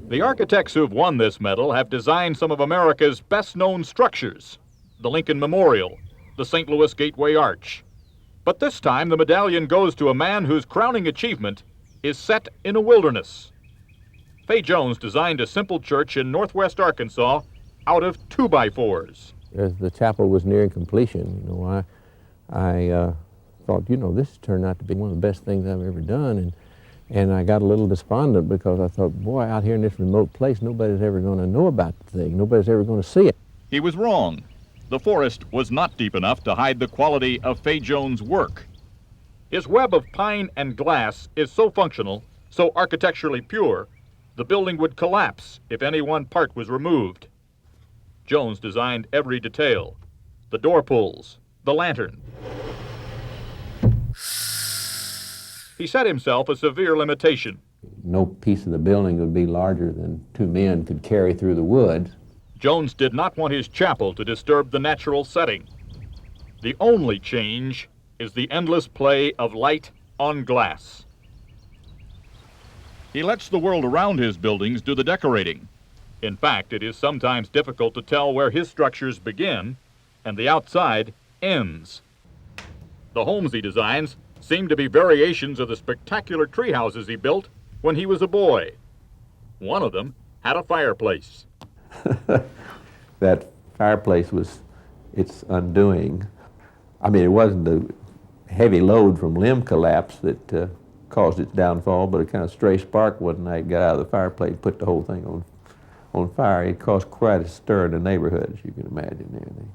The architects who've won this medal have designed some of America's best-known structures, the Lincoln Memorial, the St. Louis Gateway Arch. But this time, the medallion goes to a man whose crowning achievement is set in a wilderness. Faye Jones designed a simple church in northwest Arkansas out of 2x4s. As the chapel was nearing completion, I thought, this turned out to be one of the best things I've ever done. And I got a little despondent because I thought, boy, out here in this remote place, nobody's ever going to know about the thing. Nobody's ever going to see it. He was wrong. The forest was not deep enough to hide the quality of Faye Jones' work. His web of pine and glass is so functional, so architecturally pure, the building would collapse if any one part was removed. Jones designed every detail, the door pulls, the lantern. He set himself a severe limitation. No piece of the building would be larger than 2 men could carry through the woods. Jones did not want his chapel to disturb the natural setting. The only change is the endless play of light on glass. He lets the world around his buildings do the decorating. In fact, it is sometimes difficult to tell where his structures begin and the outside ends. The homes he designs seem to be variations of the spectacular tree houses he built when he was a boy. One of them had a fireplace. That fireplace was its undoing. I mean, it wasn't the heavy load from limb collapse that caused its downfall, but a kind of stray spark one night got out of the fireplace and put the whole thing on fire. It caused quite a stir in the neighborhood, as you can imagine.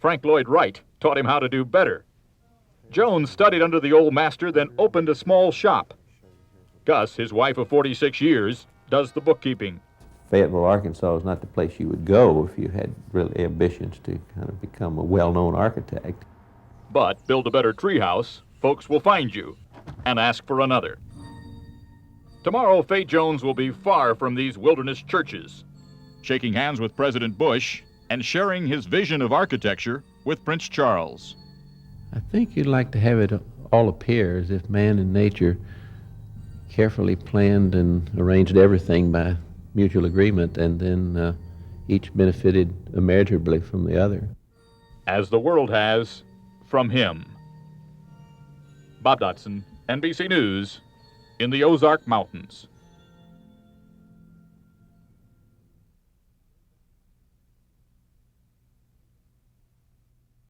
Frank Lloyd Wright taught him how to do better. Jones studied under the old master, then opened a small shop. Gus, his wife of 46 years, does the bookkeeping. Fayetteville, Arkansas is not the place you would go if you had really ambitions to kind of become a well-known architect. But build a better treehouse, folks will find you and ask for another. Tomorrow, Faye Jones will be far from these wilderness churches, shaking hands with President Bush and sharing his vision of architecture with Prince Charles. I think you'd like to have it all appear as if man and nature carefully planned and arranged everything by mutual agreement, and then each benefited immeasurably from the other. As the world has from him. Bob Dotson, NBC News, in the Ozark Mountains.